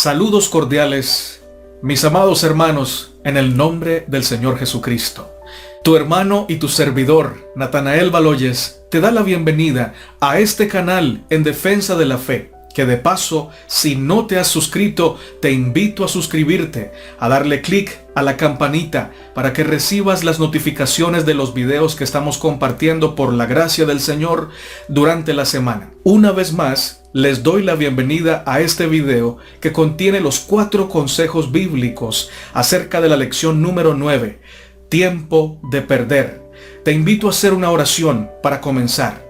Saludos cordiales, mis amados hermanos, en el nombre del Señor Jesucristo. Tu hermano y tu servidor, Natanael Baloyes, te da la bienvenida a este canal en defensa de la fe, que de paso, si no te has suscrito, te invito a suscribirte, a darle clic a la campanita para que recibas las notificaciones de los videos que estamos compartiendo por la gracia del Señor durante la semana. Una vez más, les doy la bienvenida a este video que contiene los 4 consejos bíblicos acerca de la lección número 9, tiempo de perder. Te invito a hacer una oración para comenzar.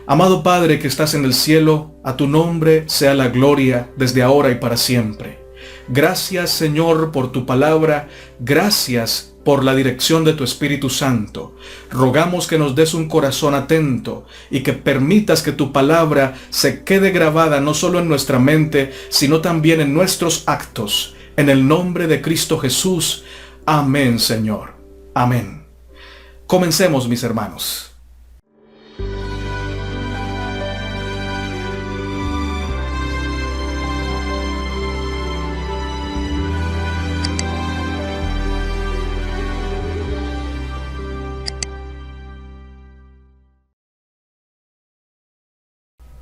Amado Padre que estás en el cielo, a tu nombre sea la gloria desde ahora y para siempre. Gracias, Señor, por tu palabra. Gracias por la dirección de tu Espíritu Santo. Rogamos que nos des un corazón atento y que permitas que tu palabra se quede grabada no solo en nuestra mente, sino también en nuestros actos. En el nombre de Cristo Jesús. Amén, Señor. Amén. Comencemos, mis hermanos.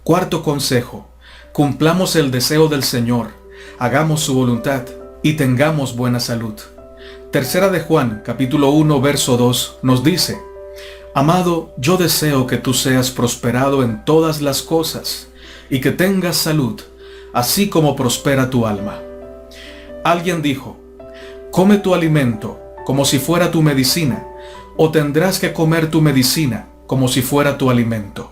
Cuarto consejo: cumplamos el deseo del Señor, hagamos su voluntad y tengamos buena salud. Tercera de Juan, capítulo 1, verso 2, nos dice: Amado, yo deseo que tú seas prosperado en todas las cosas y que tengas salud, así como prospera tu alma. Alguien dijo: come tu alimento como si fuera tu medicina, o tendrás que comer tu medicina como si fuera tu alimento.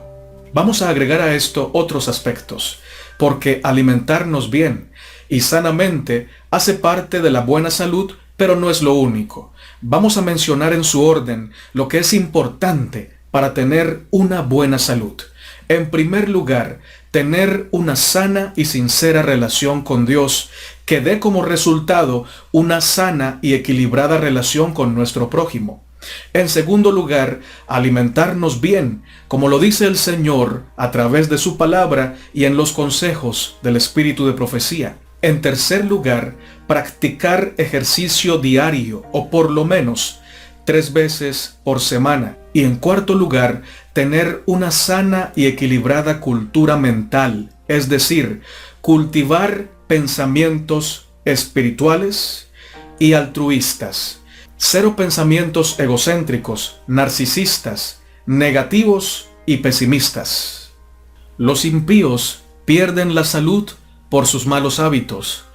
Vamos a agregar a esto otros aspectos, porque alimentarnos bien y sanamente hace parte de la buena salud, pero no es lo único. Vamos a mencionar en su orden lo que es importante para tener una buena salud. En primer lugar, tener una sana y sincera relación con Dios, que dé como resultado una sana y equilibrada relación con nuestro prójimo. En segundo lugar, alimentarnos bien, como lo dice el Señor a través de su palabra y en los consejos del Espíritu de profecía. En tercer lugar, practicar ejercicio diario o por lo menos 3 veces por semana. Y en cuarto lugar, tener una sana y equilibrada cultura mental, es decir, cultivar pensamientos espirituales y altruistas. 0 pensamientos egocéntricos, narcisistas, negativos y pesimistas. Los impíos pierden la salud por sus malos hábitos.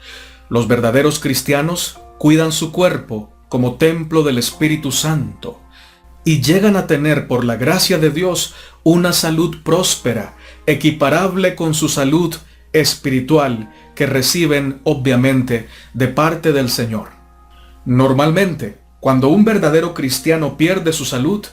Los verdaderos cristianos cuidan su cuerpo como templo del Espíritu Santo y llegan a tener, por la gracia de Dios, una salud próspera, equiparable con su salud espiritual que reciben, obviamente, de parte del Señor. Normalmente, cuando un verdadero cristiano pierde su salud,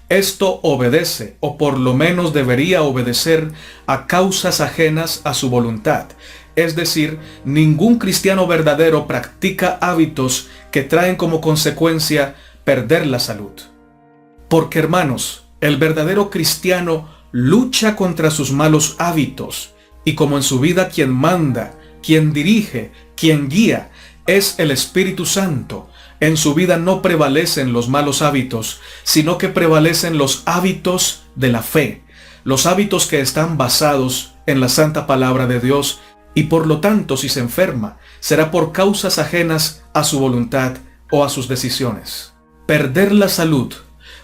esto obedece, o por lo menos debería obedecer, a causas ajenas a su voluntad. Es decir, ningún cristiano verdadero practica hábitos que traen como consecuencia perder la salud. Porque, hermanos, el verdadero cristiano lucha contra sus malos hábitos, y como en su vida quien manda, quien dirige, quien guía, es el Espíritu Santo, en su vida no prevalecen los malos hábitos, sino que prevalecen los hábitos de la fe, los hábitos que están basados en la santa palabra de Dios, y por lo tanto, si se enferma, será por causas ajenas a su voluntad o a sus decisiones. Perder la salud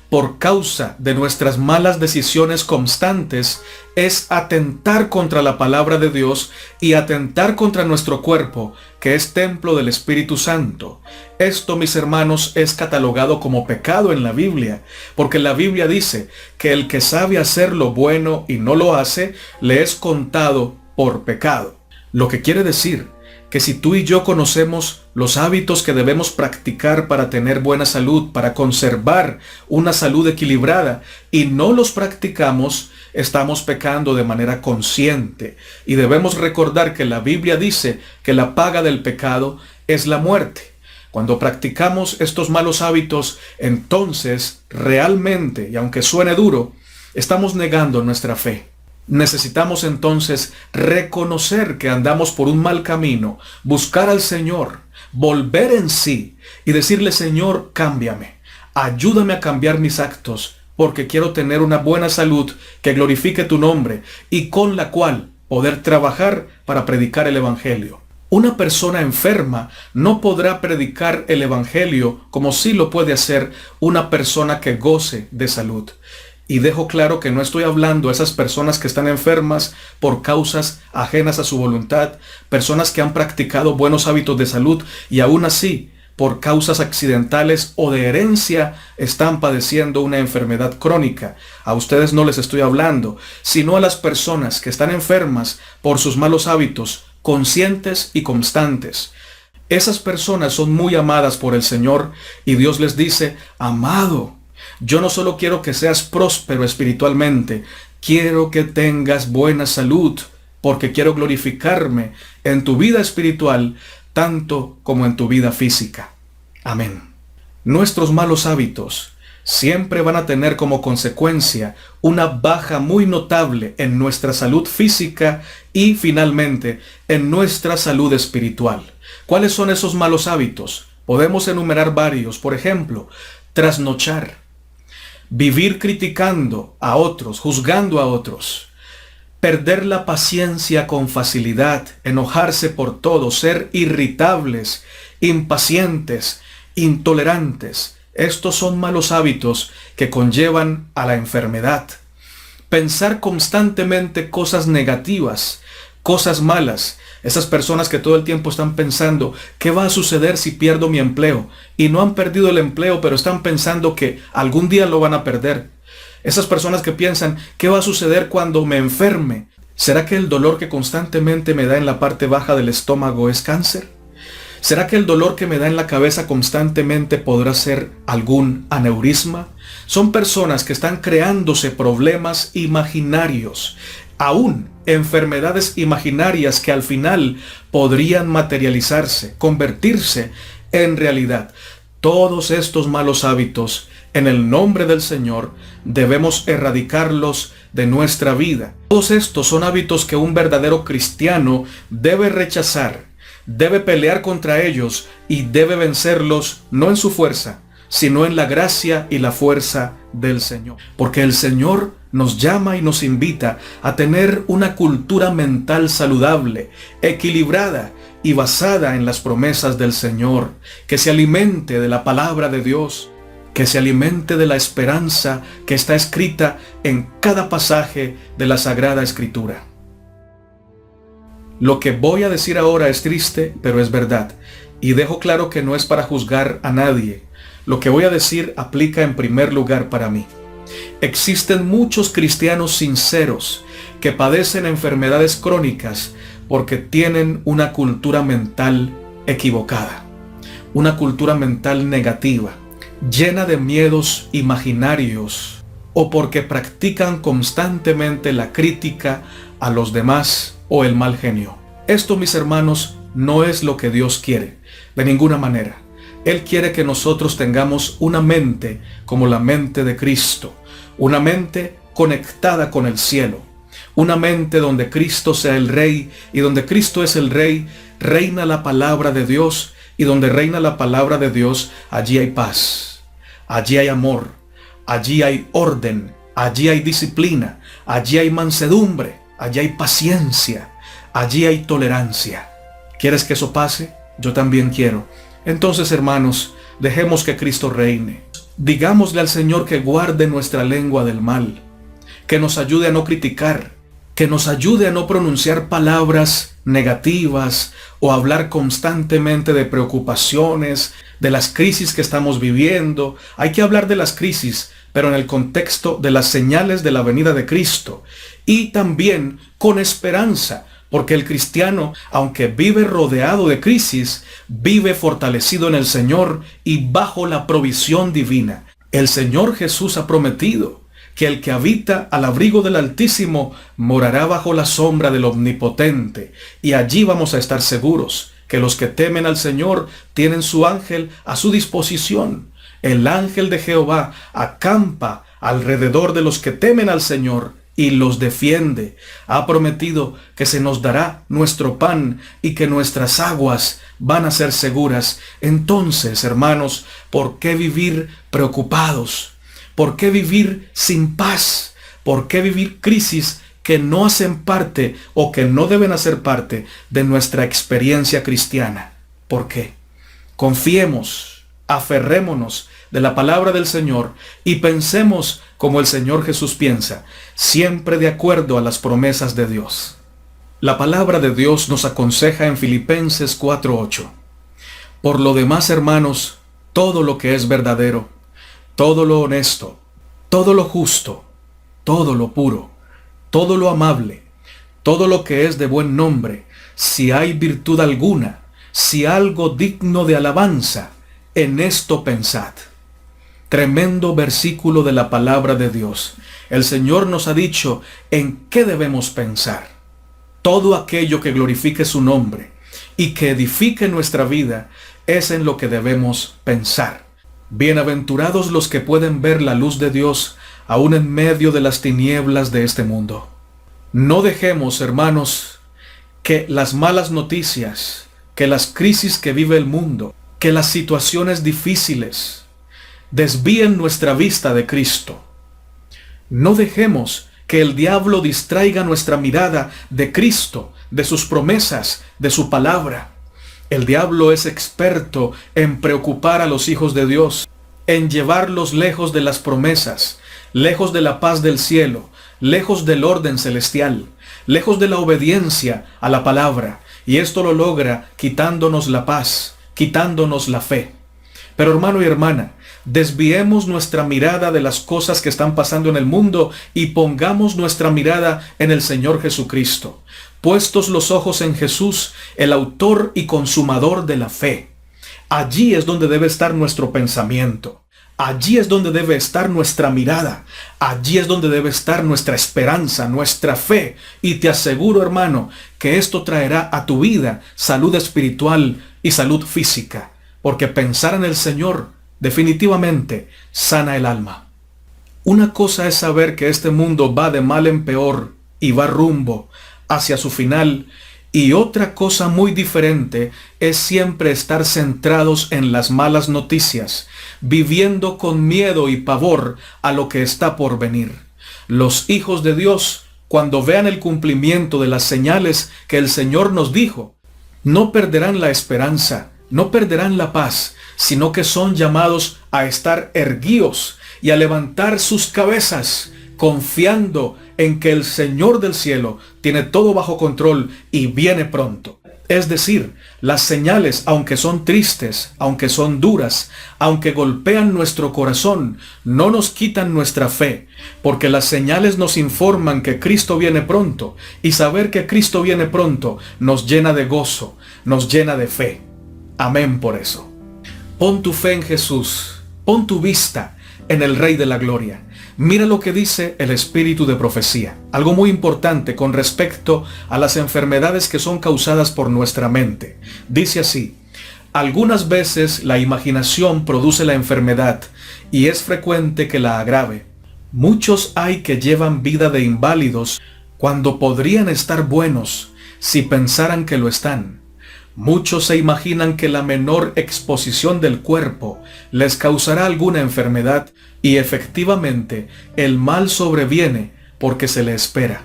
por causa de nuestras malas decisiones constantes es atentar contra la palabra de Dios y atentar contra nuestro cuerpo, que es templo del Espíritu Santo. Esto, mis hermanos, es catalogado como pecado en la Biblia, porque la Biblia dice que el que sabe hacer lo bueno y no lo hace, le es contado por pecado. Lo que quiere decir que si tú y yo conocemos los hábitos que debemos practicar para tener buena salud, para conservar una salud equilibrada, y no los practicamos, estamos pecando de manera consciente. Y debemos recordar que la Biblia dice que la paga del pecado es la muerte. Cuando practicamos estos malos hábitos, entonces realmente, y aunque suene duro, estamos negando nuestra fe. Necesitamos entonces reconocer que andamos por un mal camino, buscar al Señor, volver en sí y decirle: Señor, cámbiame, ayúdame a cambiar mis actos, porque quiero tener una buena salud que glorifique tu nombre y con la cual poder trabajar para predicar el Evangelio. Una persona enferma no podrá predicar el Evangelio como sí lo puede hacer una persona que goce de salud. Y dejo claro que no estoy hablando a esas personas que están enfermas por causas ajenas a su voluntad, personas que han practicado buenos hábitos de salud y aún así, por causas accidentales o de herencia, están padeciendo una enfermedad crónica. A ustedes no les estoy hablando, sino a las personas que están enfermas por sus malos hábitos, conscientes y constantes. Esas personas son muy amadas por el Señor y Dios les dice: amado, yo no solo quiero que seas próspero espiritualmente, quiero que tengas buena salud, porque quiero glorificarme en tu vida espiritual, tanto como en tu vida física. Amén. Nuestros malos hábitos siempre van a tener como consecuencia una baja muy notable en nuestra salud física y finalmente en nuestra salud espiritual. ¿Cuáles son esos malos hábitos? Podemos enumerar varios. Por ejemplo, trasnochar, vivir criticando a otros, juzgando a otros, perder la paciencia con facilidad, enojarse por todo, ser irritables, impacientes, intolerantes. Estos son malos hábitos que conllevan a la enfermedad. Pensar constantemente cosas negativas, cosas malas. Esas personas que todo el tiempo están pensando: ¿qué va a suceder si pierdo mi empleo? Y no han perdido el empleo, pero están pensando que algún día lo van a perder. Esas personas que piensan: ¿qué va a suceder cuando me enferme? ¿Será que el dolor que constantemente me da en la parte baja del estómago es cáncer? ¿Será que el dolor que me da en la cabeza constantemente podrá ser algún aneurisma? Son personas que están creándose problemas imaginarios, aún enfermedades imaginarias que al final podrían materializarse, convertirse en realidad. Todos estos malos hábitos, en el nombre del Señor, debemos erradicarlos de nuestra vida. Todos estos son hábitos que un verdadero cristiano debe rechazar, debe pelear contra ellos y debe vencerlos no en su fuerza, sino en la gracia y la fuerza del Señor. Porque el Señor nos llama y nos invita a tener una cultura mental saludable, equilibrada y basada en las promesas del Señor, que se alimente de la palabra de Dios, que se alimente de la esperanza que está escrita en cada pasaje de la Sagrada Escritura. Lo que voy a decir ahora es triste, pero es verdad, y dejo claro que no es para juzgar a nadie. Lo que voy a decir aplica en primer lugar para mí. Existen muchos cristianos sinceros que padecen enfermedades crónicas porque tienen una cultura mental equivocada, una cultura mental negativa, llena de miedos imaginarios, o porque practican constantemente la crítica a los demás o el mal genio. Esto, mis hermanos, no es lo que Dios quiere, de ninguna manera. Él quiere que nosotros tengamos una mente como la mente de Cristo, una mente conectada con el cielo, una mente donde Cristo sea el Rey, y donde Cristo es el Rey, reina la palabra de Dios, y donde reina la palabra de Dios, allí hay paz, allí hay amor, allí hay orden, allí hay disciplina, allí hay mansedumbre, allí hay paciencia, allí hay tolerancia. ¿Quieres que eso pase? Yo también quiero. Entonces, hermanos, dejemos que Cristo reine. Digámosle al Señor que guarde nuestra lengua del mal, que nos ayude a no criticar, que nos ayude a no pronunciar palabras negativas o hablar constantemente de preocupaciones, de las crisis que estamos viviendo. Hay que hablar de las crisis, pero en el contexto de las señales de la venida de Cristo, y también con esperanza, porque el cristiano, aunque vive rodeado de crisis, vive fortalecido en el Señor y bajo la provisión divina. El Señor Jesús ha prometido que el que habita al abrigo del Altísimo morará bajo la sombra del Omnipotente, y allí vamos a estar seguros que los que temen al Señor tienen su ángel a su disposición. El ángel de Jehová acampa alrededor de los que temen al Señor y los defiende. Ha prometido que se nos dará nuestro pan y que nuestras aguas van a ser seguras. Entonces, hermanos, ¿por qué vivir preocupados? ¿Por qué vivir sin paz? ¿Por qué vivir crisis que no hacen parte o que no deben hacer parte de nuestra experiencia cristiana? ¿Por qué? Confiemos, aferrémonos de la palabra del Señor y pensemos como el Señor Jesús piensa, siempre de acuerdo a las promesas de Dios. La palabra de Dios nos aconseja en Filipenses 4:8. Por lo demás, hermanos, todo lo que es verdadero, todo lo honesto, todo lo justo, todo lo puro, todo lo amable, todo lo que es de buen nombre, si hay virtud alguna, si algo digno de alabanza, en esto pensad. Tremendo versículo de la palabra de Dios. El Señor nos ha dicho en qué debemos pensar. Todo aquello que glorifique su nombre y que edifique nuestra vida es en lo que debemos pensar. Bienaventurados los que pueden ver la luz de Dios aún en medio de las tinieblas de este mundo. No dejemos, hermanos, que las malas noticias, que las crisis que vive el mundo, que las situaciones difíciles desvíen nuestra vista de Cristo. No dejemos que el diablo distraiga nuestra mirada de Cristo, de sus promesas, de su palabra. El diablo es experto en preocupar a los hijos de Dios, en llevarlos lejos de las promesas, lejos de la paz del cielo, lejos del orden celestial, lejos de la obediencia a la palabra. Y esto lo logra quitándonos la paz, quitándonos la fe. Pero hermano y hermana, desviemos nuestra mirada de las cosas que están pasando en el mundo y pongamos nuestra mirada en el Señor Jesucristo. Puestos los ojos en Jesús, el autor y consumador de la fe. Allí es donde debe estar nuestro pensamiento. Allí es donde debe estar nuestra mirada. Allí es donde debe estar nuestra esperanza, nuestra fe. Y te aseguro, hermano, que esto traerá a tu vida salud espiritual y salud física. Porque pensar en el Señor definitivamente sana el alma. Una cosa es saber que este mundo va de mal en peor y va rumbo hacia su final, y otra cosa muy diferente es siempre estar centrados en las malas noticias, viviendo con miedo y pavor a lo que está por venir. Los hijos de Dios, cuando vean el cumplimiento de las señales que el Señor nos dijo, no perderán la esperanza, no perderán la paz, sino que son llamados a estar erguidos y a levantar sus cabezas, confiando en que el Señor del cielo tiene todo bajo control y viene pronto. Es decir, las señales, aunque son tristes, aunque son duras, aunque golpean nuestro corazón, no nos quitan nuestra fe, porque las señales nos informan que Cristo viene pronto, y saber que Cristo viene pronto nos llena de gozo, nos llena de fe. Amén por eso. Pon tu fe en Jesús, pon tu vista en el Rey de la Gloria. Mira lo que dice el espíritu de profecía. Algo muy importante con respecto a las enfermedades que son causadas por nuestra mente. Dice así: algunas veces la imaginación produce la enfermedad y es frecuente que la agrave. Muchos hay que llevan vida de inválidos cuando podrían estar buenos si pensaran que lo están. Muchos se imaginan que la menor exposición del cuerpo les causará alguna enfermedad y efectivamente el mal sobreviene porque se le espera.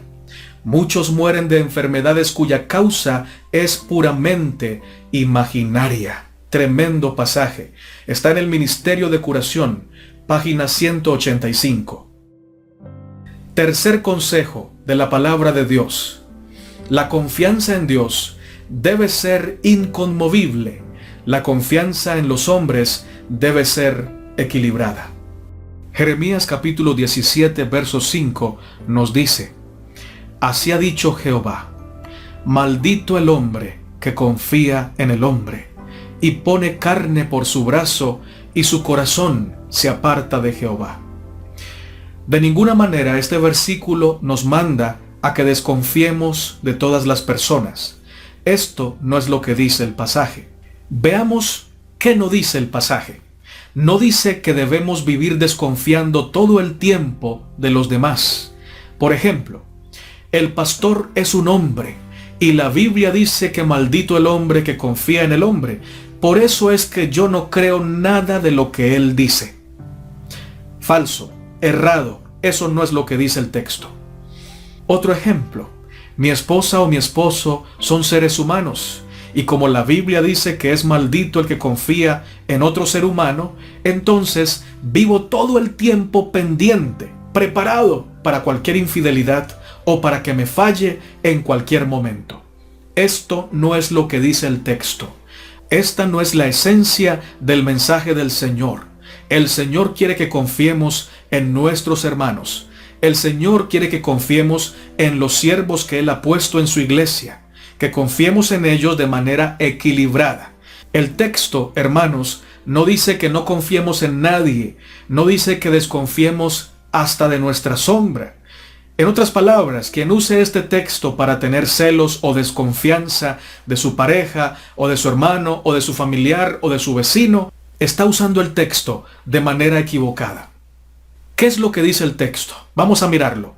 Muchos mueren de enfermedades cuya causa es puramente imaginaria. Tremendo pasaje. Está en el Ministerio de Curación, página 185. Tercer consejo de la palabra de Dios. La confianza en Dios debe ser inconmovible. La confianza en los hombres debe ser equilibrada. Jeremías capítulo 17, verso 5 nos dice: así ha dicho Jehová, maldito el hombre que confía en el hombre y pone carne por su brazo y su corazón se aparta de Jehová. De ninguna manera este versículo nos manda a que desconfiemos de todas las personas. Esto no es lo que dice el pasaje. Veamos qué no dice el pasaje. No dice que debemos vivir desconfiando todo el tiempo de los demás. Por ejemplo, el pastor es un hombre y la Biblia dice que maldito el hombre que confía en el hombre. Por eso es que yo no creo nada de lo que él dice. Falso, errado, eso no es lo que dice el texto. Otro ejemplo, mi esposa o mi esposo son seres humanos y como la Biblia dice que es maldito el que confía en otro ser humano, entonces vivo todo el tiempo pendiente, preparado para cualquier infidelidad o para que me falle en cualquier momento. Esto no es lo que dice el texto. Esta no es la esencia del mensaje del Señor. El Señor quiere que confiemos en nuestros hermanos. El Señor quiere que confiemos en los siervos que Él ha puesto en su iglesia, que confiemos en ellos de manera equilibrada. El texto, hermanos, no dice que no confiemos en nadie, no dice que desconfiemos hasta de nuestra sombra. En otras palabras, quien use este texto para tener celos o desconfianza de su pareja, o de su hermano, o de su familiar, o de su vecino, está usando el texto de manera equivocada. ¿Qué es lo que dice el texto? Vamos a mirarlo.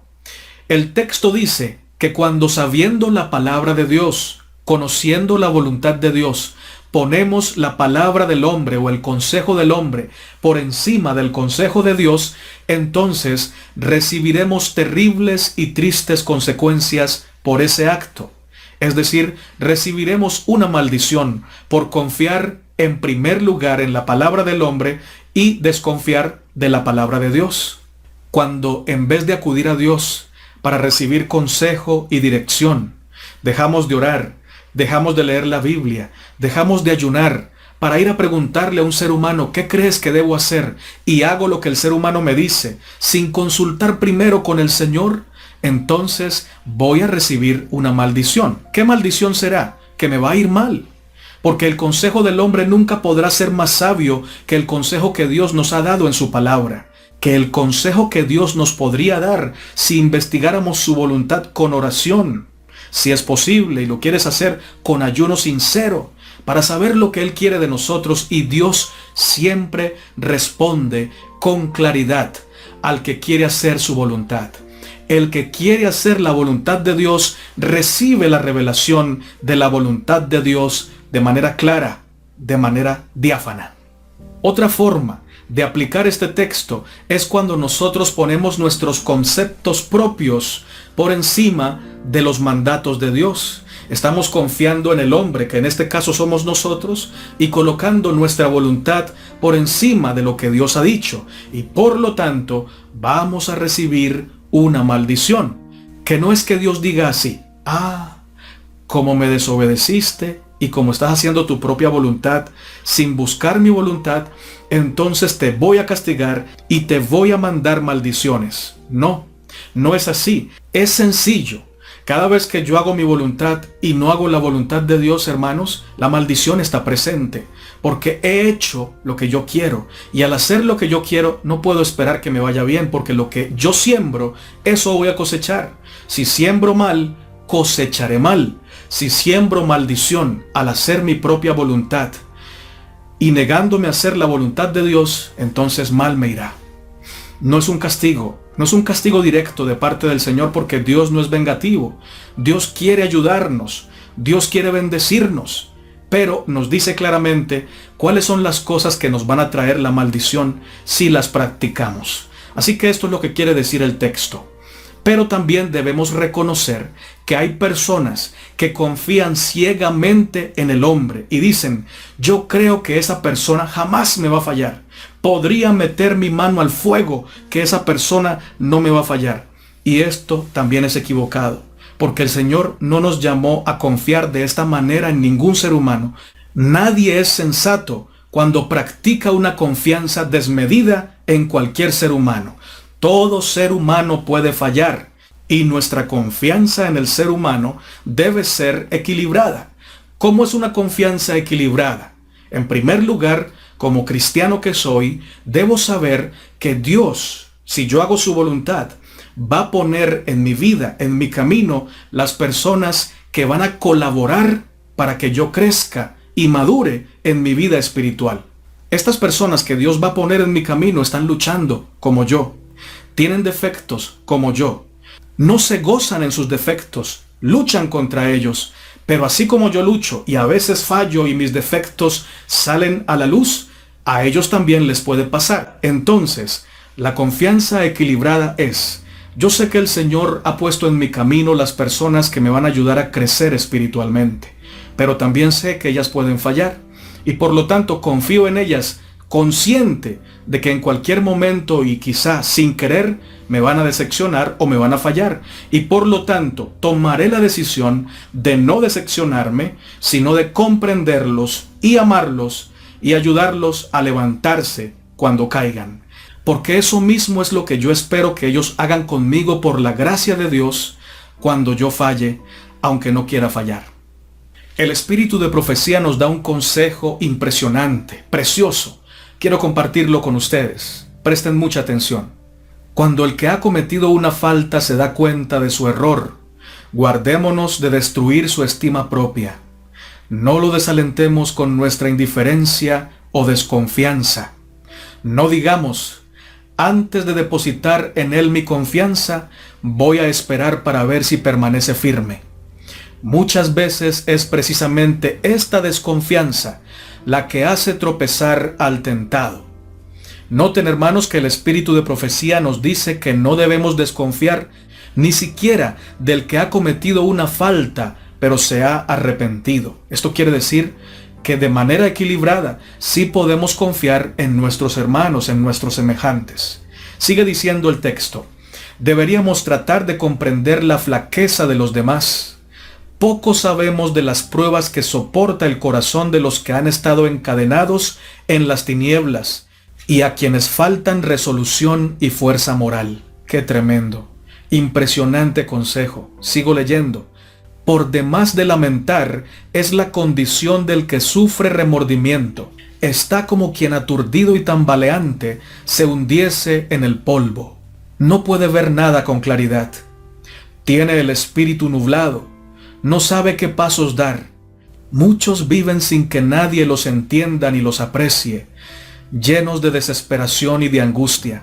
El texto dice que cuando sabiendo la palabra de Dios, conociendo la voluntad de Dios, ponemos la palabra del hombre o el consejo del hombre por encima del consejo de Dios, entonces recibiremos terribles y tristes consecuencias por ese acto. Es decir, recibiremos una maldición por confiar en primer lugar en la palabra del hombre y desconfiar de la palabra de Dios. Cuando en vez de acudir a Dios para recibir consejo y dirección, dejamos de orar, dejamos de leer la Biblia, dejamos de ayunar para ir a preguntarle a un ser humano ¿qué crees que debo hacer? Y hago lo que el ser humano me dice, sin consultar primero con el Señor, entonces voy a recibir una maldición. ¿Qué maldición será? Que me va a ir mal. Porque el consejo del hombre nunca podrá ser más sabio que el consejo que Dios nos ha dado en su palabra. Que el consejo que Dios nos podría dar si investigáramos su voluntad con oración. Si es posible y lo quieres hacer con ayuno sincero, para saber lo que Él quiere de nosotros, y Dios siempre responde con claridad al que quiere hacer su voluntad. El que quiere hacer la voluntad de Dios recibe la revelación de la voluntad de Dios de manera clara, de manera diáfana. Otra forma de aplicar este texto es cuando nosotros ponemos nuestros conceptos propios por encima de los mandatos de Dios. Estamos confiando en el hombre, que en este caso somos nosotros, y colocando nuestra voluntad por encima de lo que Dios ha dicho. Y por lo tanto, vamos a recibir una maldición. Que no es que Dios diga así: como me desobedeciste y como estás haciendo tu propia voluntad sin buscar mi voluntad, entonces te voy a castigar y te voy a mandar maldiciones. No, no es así. Es sencillo. Cada vez que yo hago mi voluntad y no hago la voluntad de Dios, hermanos, la maldición está presente, porque he hecho lo que yo quiero, y al hacer lo que yo quiero no puedo esperar que me vaya bien, porque lo que yo siembro, eso voy a cosechar. Si siembro mal, cosecharé mal. Si siembro maldición al hacer mi propia voluntad y negándome a hacer la voluntad de Dios, entonces mal me irá. No es un castigo, no es un castigo directo de parte del Señor, porque Dios no es vengativo. Dios quiere ayudarnos, Dios quiere bendecirnos, pero nos dice claramente cuáles son las cosas que nos van a traer la maldición si las practicamos. Así que esto es lo que quiere decir el texto. Pero también debemos reconocer que hay personas que confían ciegamente en el hombre y dicen: yo creo que esa persona jamás me va a fallar. Podría meter mi mano al fuego que esa persona no me va a fallar. Y esto también es equivocado, porque el Señor no nos llamó a confiar de esta manera en ningún ser humano. Nadie es sensato cuando practica una confianza desmedida en cualquier ser humano. Todo ser humano puede fallar, y nuestra confianza en el ser humano debe ser equilibrada. ¿Cómo es una confianza equilibrada? En primer lugar, como cristiano que soy, debo saber que Dios, si yo hago su voluntad, va a poner en mi vida, en mi camino, las personas que van a colaborar para que yo crezca y madure en mi vida espiritual. Estas personas que Dios va a poner en mi camino están luchando como yo. Tienen defectos como yo. No se gozan en sus defectos, luchan contra ellos. Pero así como yo lucho y a veces fallo y mis defectos salen a la luz, a ellos también les puede pasar. Entonces, la confianza equilibrada es: yo sé que el Señor ha puesto en mi camino las personas que me van a ayudar a crecer espiritualmente, pero también sé que ellas pueden fallar y por lo tanto confío en ellas, consciente de que en cualquier momento y quizá sin querer me van a decepcionar o me van a fallar, y por lo tanto tomaré la decisión de no decepcionarme, sino de comprenderlos y amarlos y ayudarlos a levantarse cuando caigan. Porque eso mismo es lo que yo espero que ellos hagan conmigo por la gracia de Dios cuando yo falle, aunque no quiera fallar. El espíritu de profecía nos da un consejo impresionante, precioso. Quiero compartirlo con ustedes. Presten mucha atención. Cuando el que ha cometido una falta se da cuenta de su error, guardémonos de destruir su estima propia. No lo desalentemos con nuestra indiferencia o desconfianza. No digamos: antes de depositar en él mi confianza, voy a esperar para ver si permanece firme. Muchas veces es precisamente esta desconfianza la que hace tropezar al tentado. Noten, hermanos, que el espíritu de profecía nos dice que no debemos desconfiar ni siquiera del que ha cometido una falta, pero se ha arrepentido. Esto quiere decir que de manera equilibrada sí podemos confiar en nuestros hermanos, en nuestros semejantes. Sigue diciendo el texto: deberíamos tratar de comprender la flaqueza de los demás. Poco sabemos de las pruebas que soporta el corazón de los que han estado encadenados en las tinieblas y a quienes faltan resolución y fuerza moral. ¡Qué tremendo! Impresionante consejo. Sigo leyendo. Por demás de lamentar es la condición del que sufre remordimiento. Está como quien aturdido y tambaleante se hundiese en el polvo. No puede ver nada con claridad. Tiene el espíritu nublado. No sabe qué pasos dar. Muchos viven sin que nadie los entienda ni los aprecie, llenos de desesperación y de angustia.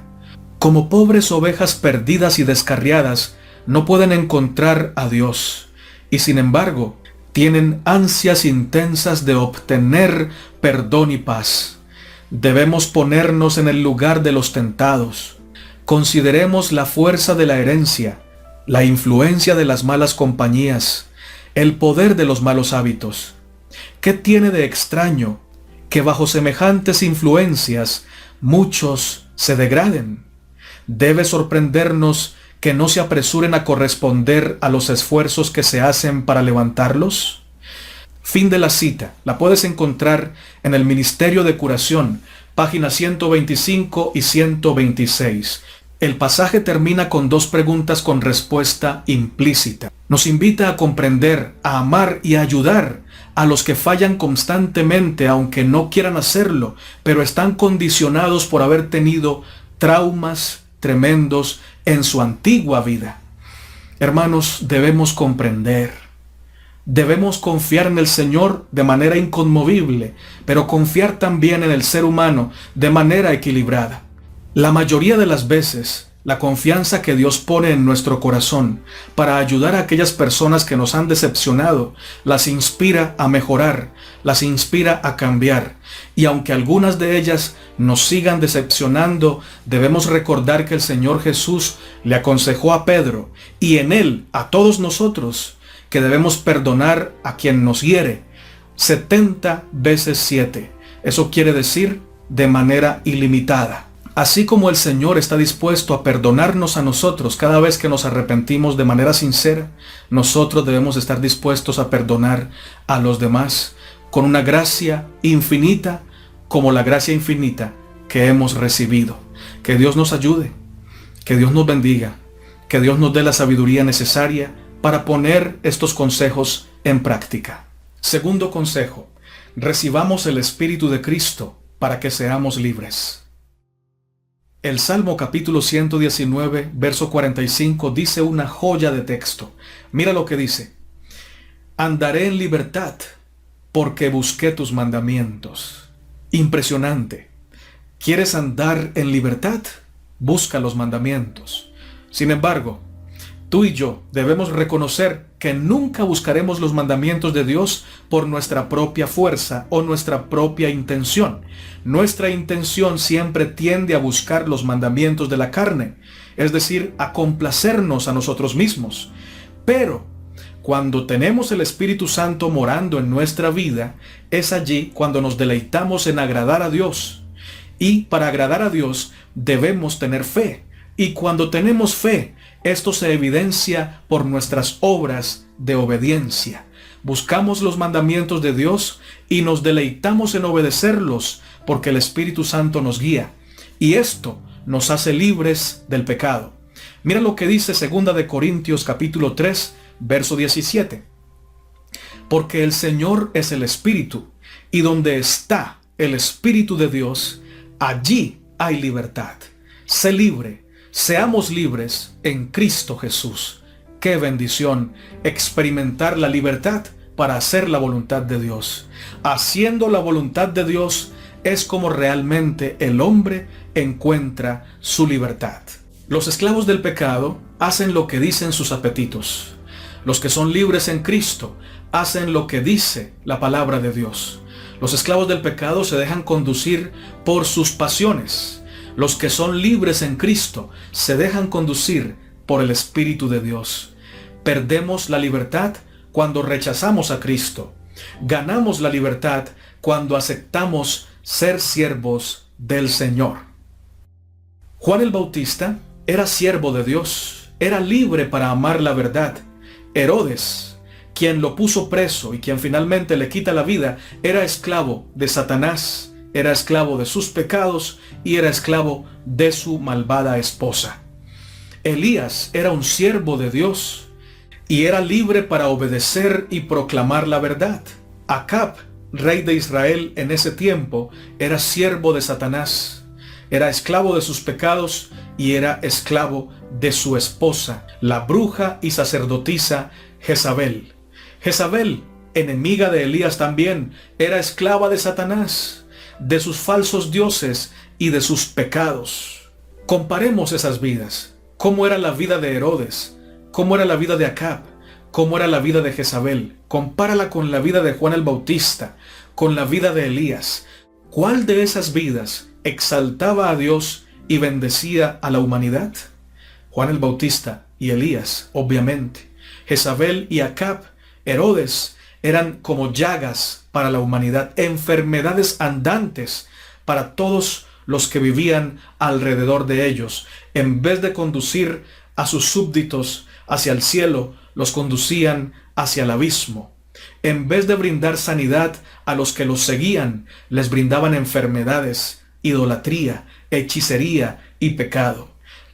Como pobres ovejas perdidas y descarriadas, no pueden encontrar a Dios, y sin embargo, tienen ansias intensas de obtener perdón y paz. Debemos ponernos en el lugar de los tentados. Consideremos la fuerza de la herencia, la influencia de las malas compañías, el poder de los malos hábitos. ¿Qué tiene de extraño que bajo semejantes influencias muchos se degraden? Debe sorprendernos que no se apresuren a corresponder a los esfuerzos que se hacen para levantarlos. Fin de la cita. La puedes encontrar en el Ministerio de Curación, páginas 125 y 126. El pasaje termina con dos preguntas con respuesta implícita. Nos invita a comprender, a amar y a ayudar a los que fallan constantemente, aunque no quieran hacerlo, pero están condicionados por haber tenido traumas tremendos en su antigua vida. Hermanos, debemos comprender. Debemos confiar en el Señor de manera inconmovible, pero confiar también en el ser humano de manera equilibrada. La mayoría de las veces, la confianza que Dios pone en nuestro corazón para ayudar a aquellas personas que nos han decepcionado, las inspira a mejorar, las inspira a cambiar. Y aunque algunas de ellas nos sigan decepcionando, debemos recordar que el Señor Jesús le aconsejó a Pedro y en él a todos nosotros que debemos perdonar a quien nos hiere 70 veces 7. Eso quiere decir de manera ilimitada. Así como el Señor está dispuesto a perdonarnos a nosotros cada vez que nos arrepentimos de manera sincera, nosotros debemos estar dispuestos a perdonar a los demás con una gracia infinita como la gracia infinita que hemos recibido. Que Dios nos ayude, que Dios nos bendiga, que Dios nos dé la sabiduría necesaria para poner estos consejos en práctica. Segundo consejo: recibamos el Espíritu de Cristo para que seamos libres. El Salmo capítulo 119, verso 45 dice una joya de texto. Mira lo que dice: andaré en libertad porque busqué tus mandamientos. Impresionante. ¿Quieres andar en libertad? Busca los mandamientos. Sin embargo, Tú y yo debemos reconocer que nunca buscaremos los mandamientos de Dios por nuestra propia fuerza o nuestra propia intención. Nuestra intención siempre tiende a buscar los mandamientos de la carne, es decir, a complacernos a nosotros mismos. Pero cuando tenemos el Espíritu Santo morando en nuestra vida, es allí cuando nos deleitamos en agradar a Dios. Y para agradar a Dios debemos tener fe. Y cuando tenemos fe, esto se evidencia por nuestras obras de obediencia. Buscamos los mandamientos de Dios y nos deleitamos en obedecerlos porque el Espíritu Santo nos guía. Y esto nos hace libres del pecado. Mira lo que dice 2 Corintios capítulo 3, verso 17. Porque el Señor es el Espíritu, y donde está el Espíritu de Dios, allí hay libertad. Sé libre. Seamos libres en Cristo Jesús. Qué bendición experimentar la libertad para hacer la voluntad de Dios. Haciendo la voluntad de Dios es como realmente el hombre encuentra su libertad. Los esclavos del pecado hacen lo que dicen sus apetitos. Los que son libres en Cristo hacen lo que dice la palabra de Dios. Los esclavos del pecado se dejan conducir por sus pasiones. Los que son libres en Cristo se dejan conducir por el Espíritu de Dios. Perdemos la libertad cuando rechazamos a Cristo. Ganamos la libertad cuando aceptamos ser siervos del Señor. Juan el Bautista era siervo de Dios, era libre para amar la verdad. Herodes, quien lo puso preso y quien finalmente le quita la vida, era esclavo de Satanás, era esclavo de sus pecados y era esclavo de su malvada esposa. Elías era un siervo de Dios y era libre para obedecer y proclamar la verdad. Acab, rey de Israel en ese tiempo, era siervo de Satanás, era esclavo de sus pecados y era esclavo de su esposa, la bruja y sacerdotisa Jezabel. Jezabel, enemiga de Elías también, era esclava de Satanás, de sus falsos dioses y de sus pecados. Comparemos esas vidas. ¿Cómo era la vida de Herodes? ¿Cómo era la vida de Acab? ¿Cómo era la vida de Jezabel? Compárala con la vida de Juan el Bautista, con la vida de Elías. ¿Cuál de esas vidas exaltaba a Dios y bendecía a la humanidad? Juan el Bautista y Elías, obviamente. Jezabel y Acab, Herodes, eran como llagas para la humanidad, enfermedades andantes para todos los que vivían alrededor de ellos. En vez de conducir a sus súbditos hacia el cielo, los conducían hacia el abismo. En vez de brindar sanidad a los que los seguían, les brindaban enfermedades, idolatría, hechicería y pecado.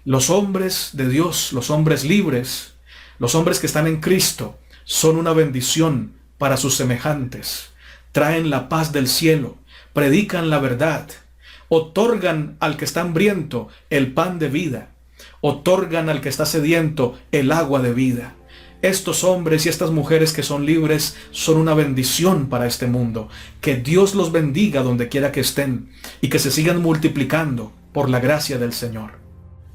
Los hombres de Dios, los hombres libres, los hombres que están en Cristo, son una bendición para sus semejantes. Traen la paz del cielo, predican la verdad, otorgan al que está hambriento el pan de vida, otorgan al que está sediento el agua de vida. Estos hombres y estas mujeres que son libres son una bendición para este mundo. Que Dios los bendiga donde quiera que estén y que se sigan multiplicando por la gracia del Señor.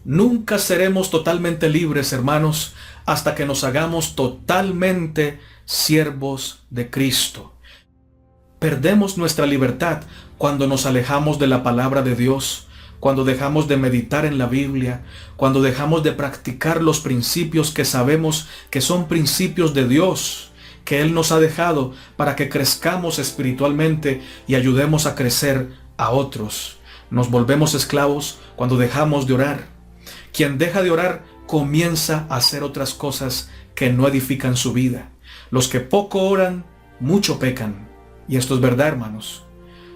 Nunca seremos totalmente libres, hermanos, hasta que nos hagamos totalmente siervos de Cristo. Perdemos nuestra libertad cuando nos alejamos de la palabra de Dios, cuando dejamos de meditar en la Biblia, cuando dejamos de practicar los principios que sabemos que son principios de Dios, que Él nos ha dejado para que crezcamos espiritualmente y ayudemos a crecer a otros. Nos volvemos esclavos cuando dejamos de orar. Quien deja de orar comienza a hacer otras cosas que no edifican su vida. Los que poco oran, mucho pecan. Y esto es verdad, hermanos.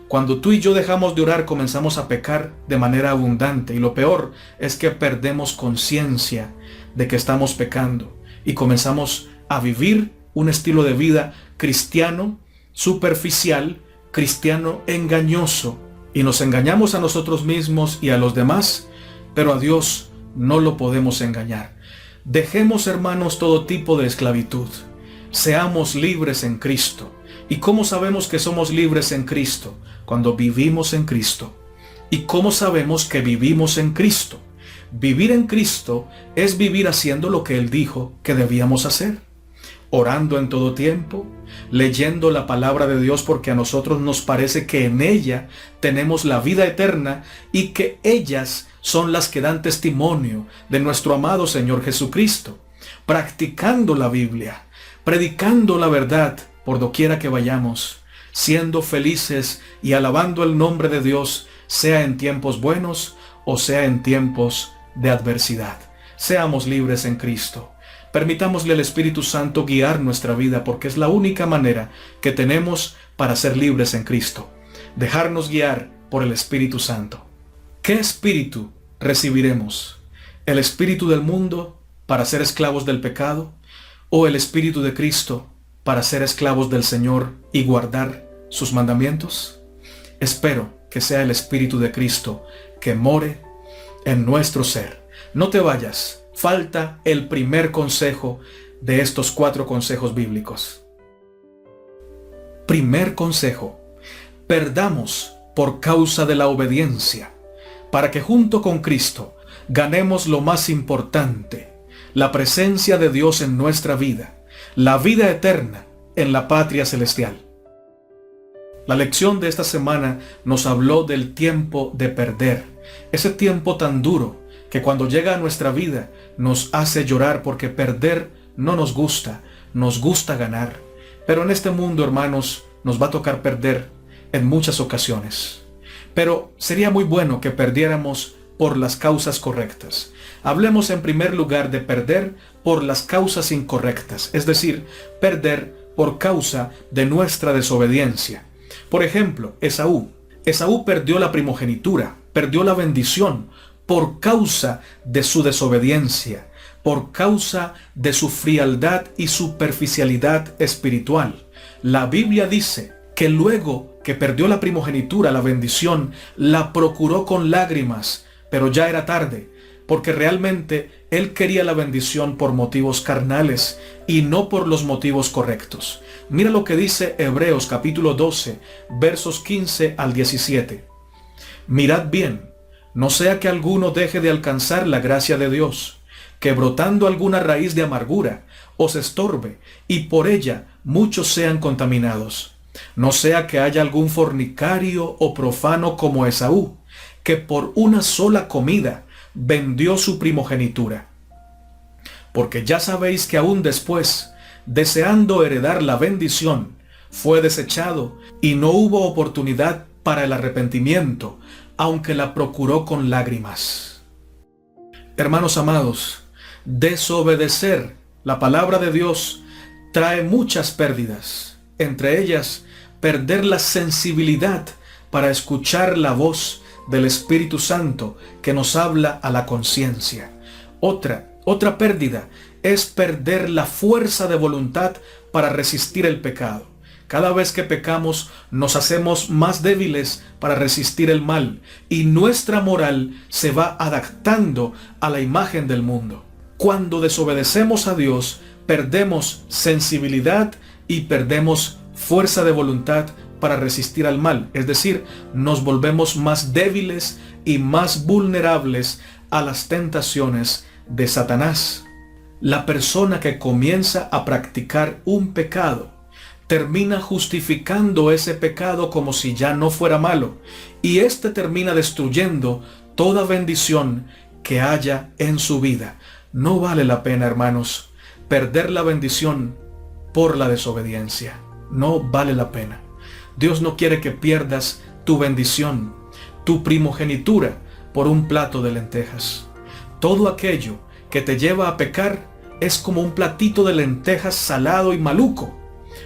Cuando tú y yo dejamos de orar, comenzamos a pecar de manera abundante. Y lo peor es que perdemos conciencia de que estamos pecando. Y comenzamos a vivir un estilo de vida cristiano, superficial, cristiano engañoso. Y nos engañamos a nosotros mismos y a los demás, pero a Dios no lo podemos engañar. Dejemos, hermanos, todo tipo de esclavitud. Seamos libres en Cristo. ¿Y cómo sabemos que somos libres en Cristo? Cuando vivimos en Cristo. ¿Y cómo sabemos que vivimos en Cristo? Vivir en Cristo es vivir haciendo lo que Él dijo que debíamos hacer. Orando en todo tiempo, leyendo la palabra de Dios porque a nosotros nos parece que en ella tenemos la vida eterna y que ellas son las que dan testimonio de nuestro amado Señor Jesucristo. Practicando la Biblia, predicando la verdad por doquiera que vayamos, siendo felices y alabando el nombre de Dios, sea en tiempos buenos o sea en tiempos de adversidad. Seamos libres en Cristo. Permitámosle al Espíritu Santo guiar nuestra vida porque es la única manera que tenemos para ser libres en Cristo. Dejarnos guiar por el Espíritu Santo. ¿Qué espíritu recibiremos? ¿El espíritu del mundo para ser esclavos del pecado? ¿O el Espíritu de Cristo para ser esclavos del Señor y guardar sus mandamientos? Espero que sea el Espíritu de Cristo que more en nuestro ser. No te vayas. Falta el primer consejo de estos 4 consejos bíblicos. Primer consejo: perdamos por causa de la obediencia, para que junto con Cristo ganemos lo más importante, la presencia de Dios en nuestra vida, la vida eterna en la patria celestial. La lección de esta semana nos habló del tiempo de perder, ese tiempo tan duro que cuando llega a nuestra vida nos hace llorar porque perder no nos gusta ganar. Pero en este mundo, hermanos, nos va a tocar perder en muchas ocasiones. Pero sería muy bueno que perdiéramos por las causas correctas. Hablemos en primer lugar de perder por las causas incorrectas, es decir, perder por causa de nuestra desobediencia. Por ejemplo, Esaú perdió la primogenitura, perdió la bendición, por causa de su desobediencia, por causa de su frialdad y superficialidad espiritual. La Biblia dice que luego que perdió la primogenitura, la bendición, la procuró con lágrimas, pero ya era tarde, porque realmente él quería la bendición por motivos carnales y no por los motivos correctos. Mira lo que dice Hebreos capítulo 12, versos 15 al 17. Mirad bien, no sea que alguno deje de alcanzar la gracia de Dios, que brotando alguna raíz de amargura os estorbe, y por ella muchos sean contaminados. No sea que haya algún fornicario o profano como Esaú, que por una sola comida vendió su primogenitura. Porque ya sabéis que aún después, deseando heredar la bendición, fue desechado, y no hubo oportunidad para el arrepentimiento, aunque la procuró con lágrimas. Hermanos amados, desobedecer la palabra de Dios trae muchas pérdidas, entre ellas perder la sensibilidad para escuchar la voz del Espíritu Santo que nos habla a la conciencia. Otra pérdida es perder la fuerza de voluntad para resistir el pecado. Cada vez que pecamos nos hacemos más débiles para resistir el mal y nuestra moral se va adaptando a la imagen del mundo. Cuando desobedecemos a Dios, perdemos sensibilidad y perdemos fuerza de voluntad para resistir al mal. Es decir, nos volvemos más débiles y más vulnerables a las tentaciones de Satanás. La persona que comienza a practicar un pecado termina justificando ese pecado como si ya no fuera malo, y éste termina destruyendo toda bendición que haya en su vida. No vale la pena, hermanos, perder la bendición por la desobediencia. No vale la pena. Dios no quiere que pierdas tu bendición, tu primogenitura, por un plato de lentejas. Todo aquello que te lleva a pecar es como un platito de lentejas salado y maluco,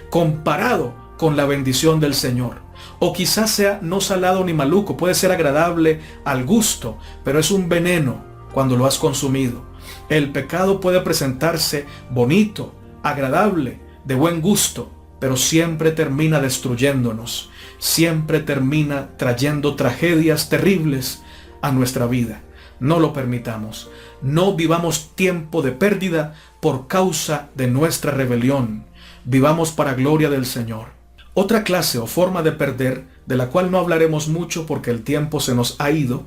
comparado con la bendición del Señor. O quizás sea no salado ni maluco, puede ser agradable al gusto, pero es un veneno cuando lo has consumido. El pecado puede presentarse bonito, agradable, de buen gusto, pero siempre termina destruyéndonos, siempre termina trayendo tragedias terribles a nuestra vida. No lo permitamos. No vivamos tiempo de pérdida por causa de nuestra rebelión. Vivamos para gloria del Señor. Otra clase o forma de perder, de la cual no hablaremos mucho porque el tiempo se nos ha ido,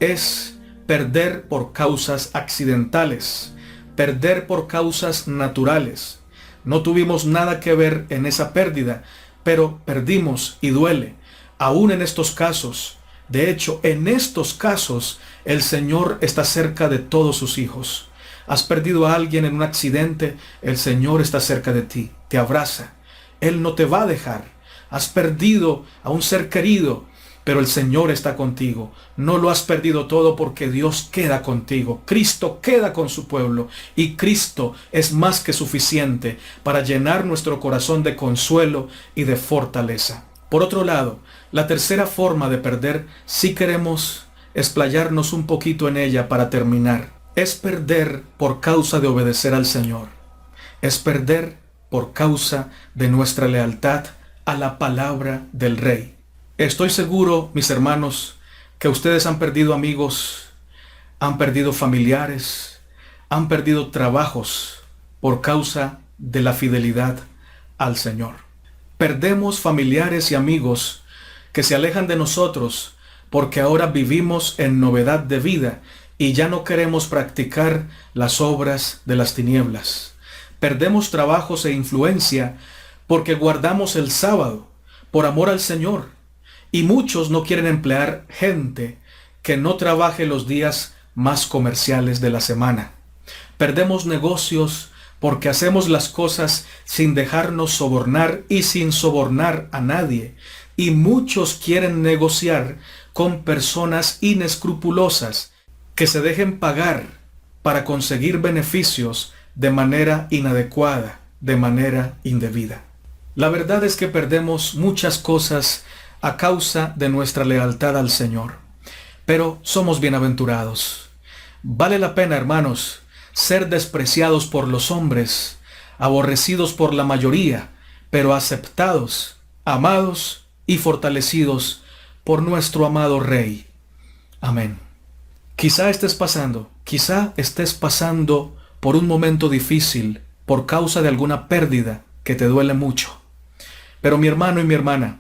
es perder por causas accidentales, perder por causas naturales. No tuvimos nada que ver en esa pérdida, pero perdimos y duele. Aún en estos casos, de hecho, en estos casos, el Señor está cerca de todos sus hijos. Has perdido a alguien en un accidente, el Señor está cerca de ti, te abraza. Él no te va a dejar. Has perdido a un ser querido, pero el Señor está contigo. No lo has perdido todo porque Dios queda contigo. Cristo queda con su pueblo y Cristo es más que suficiente para llenar nuestro corazón de consuelo y de fortaleza. Por otro lado, la tercera forma de perder, si queremos explayarnos un poquito en ella para terminar, es perder por causa de obedecer al Señor. Es perder por causa de nuestra lealtad a la palabra del Rey. Estoy seguro, mis hermanos, que ustedes han perdido amigos, han perdido familiares, han perdido trabajos por causa de la fidelidad al Señor. Perdemos familiares y amigos que se alejan de nosotros porque ahora vivimos en novedad de vida y ya no queremos practicar las obras de las tinieblas. Perdemos trabajos e influencia porque guardamos el sábado por amor al Señor. Y muchos no quieren emplear gente que no trabaje los días más comerciales de la semana. Perdemos negocios porque hacemos las cosas sin dejarnos sobornar y sin sobornar a nadie. Y muchos quieren negociar con personas inescrupulosas que se dejen pagar para conseguir beneficios de manera inadecuada, de manera indebida. La verdad es que perdemos muchas cosas a causa de nuestra lealtad al Señor. Pero somos bienaventurados. Vale la pena, hermanos, ser despreciados por los hombres, aborrecidos por la mayoría, pero aceptados, amados y fortalecidos por nuestro amado Rey. Amén. Quizá estés pasando por un momento difícil por causa de alguna pérdida que te duele mucho. Pero mi hermano y mi hermana,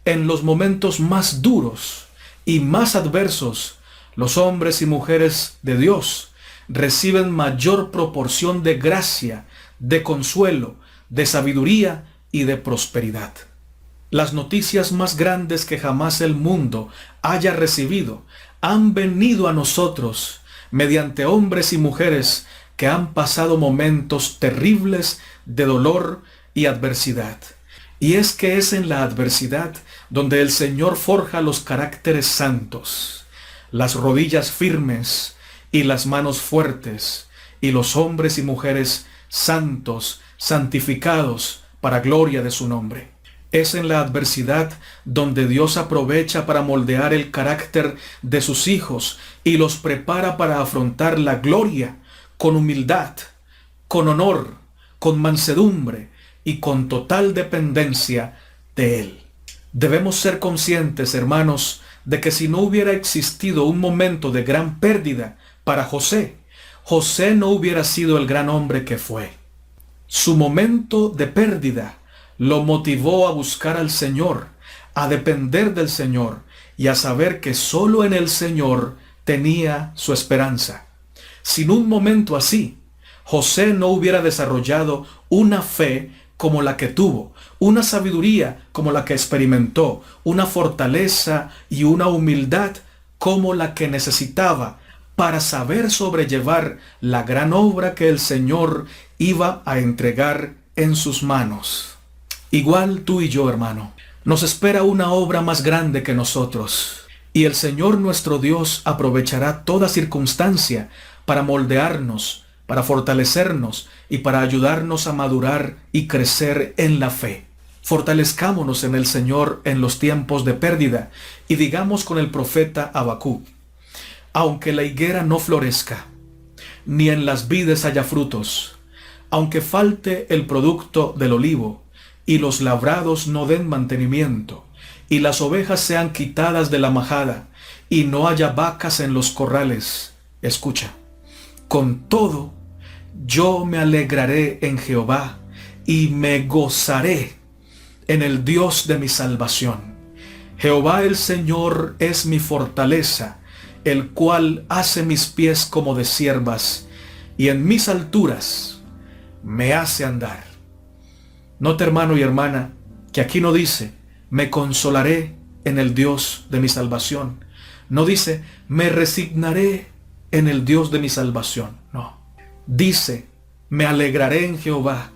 en los momentos más duros y más adversos, los hombres y mujeres de Dios reciben mayor proporción de gracia, de consuelo, de sabiduría y de prosperidad. Las noticias más grandes que jamás el mundo haya recibido han venido a nosotros mediante hombres y mujeres que han pasado momentos terribles de dolor y adversidad. Y es que es en la adversidad donde el Señor forja los caracteres santos, las rodillas firmes y las manos fuertes, y los hombres y mujeres santos, santificados para gloria de su nombre. Es en la adversidad donde Dios aprovecha para moldear el carácter de sus hijos y los prepara para afrontar la gloria con humildad, con honor, con mansedumbre y con total dependencia de Él. Debemos ser conscientes, hermanos, de que si no hubiera existido un momento de gran pérdida para José, José no hubiera sido el gran hombre que fue. Su momento de pérdida lo motivó a buscar al Señor, a depender del Señor y a saber que solo en el Señor tenía su esperanza. Sin un momento así, José no hubiera desarrollado una fe como la que tuvo, una sabiduría como la que experimentó, una fortaleza y una humildad como la que necesitaba para saber sobrellevar la gran obra que el Señor iba a entregar en sus manos. Igual tú y yo, hermano, nos espera una obra más grande que nosotros, y el Señor nuestro Dios aprovechará toda circunstancia para moldearnos, para fortalecernos y para ayudarnos a madurar y crecer en la fe. Fortalezcámonos en el Señor en los tiempos de pérdida y digamos con el profeta Habacuc: aunque la higuera no florezca, ni en las vides haya frutos, aunque falte el producto del olivo, y los labrados no den mantenimiento, y las ovejas sean quitadas de la majada, y no haya vacas en los corrales. Escucha: con todo, yo me alegraré en Jehová, y me gozaré en el Dios de mi salvación. Jehová el Señor es mi fortaleza, el cual hace mis pies como de ciervas, y en mis alturas me hace andar. Nota, hermano y hermana, que aquí no dice, me consolaré en el Dios de mi salvación. No dice, me resignaré en el Dios de mi salvación. No. Dice, me alegraré en Jehová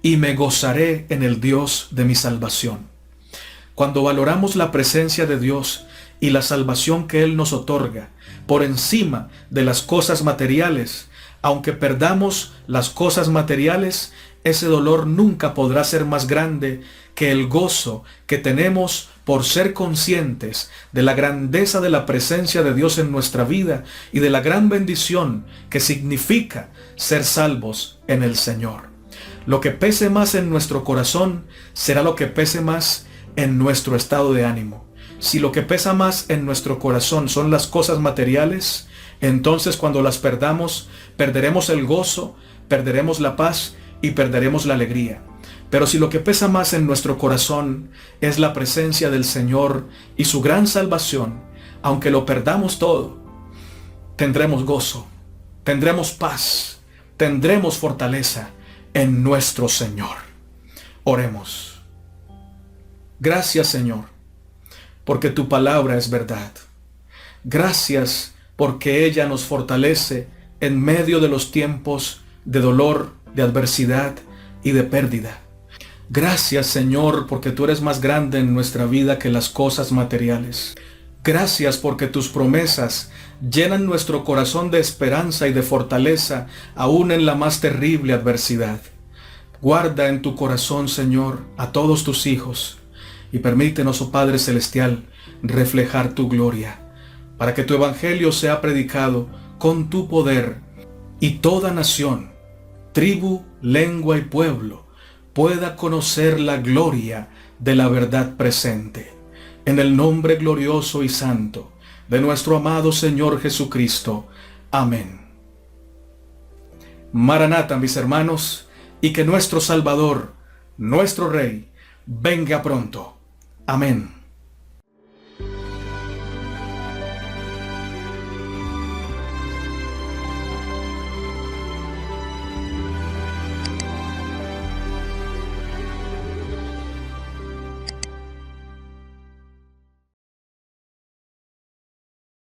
y me gozaré en el Dios de mi salvación. Cuando valoramos la presencia de Dios y la salvación que Él nos otorga por encima de las cosas materiales, aunque perdamos las cosas materiales, ese dolor nunca podrá ser más grande que el gozo que tenemos por ser conscientes de la grandeza de la presencia de Dios en nuestra vida y de la gran bendición que significa ser salvos en el Señor. Lo que pese más en nuestro corazón será lo que pese más en nuestro estado de ánimo. Si lo que pesa más en nuestro corazón son las cosas materiales, entonces cuando las perdamos, perderemos el gozo, perderemos la paz y perderemos la alegría. Pero si lo que pesa más en nuestro corazón es la presencia del Señor y su gran salvación, aunque lo perdamos todo, tendremos gozo, tendremos paz, tendremos fortaleza en nuestro Señor. Oremos. Gracias, Señor, porque tu palabra es verdad. Gracias porque ella nos fortalece en medio de los tiempos de dolor, de adversidad y de pérdida. Gracias, Señor, porque tú eres más grande en nuestra vida que las cosas materiales. Gracias porque tus promesas llenan nuestro corazón de esperanza y de fortaleza aún en la más terrible adversidad. Guarda en tu corazón, Señor, a todos tus hijos y permítenos, oh Padre Celestial, reflejar tu gloria, para que tu evangelio sea predicado con tu poder y toda nación, tribu, lengua y pueblo pueda conocer la gloria de la verdad presente. En el nombre glorioso y santo de nuestro amado Señor Jesucristo. Amén. Maranata, mis hermanos, y que nuestro Salvador, nuestro Rey, venga pronto. Amén.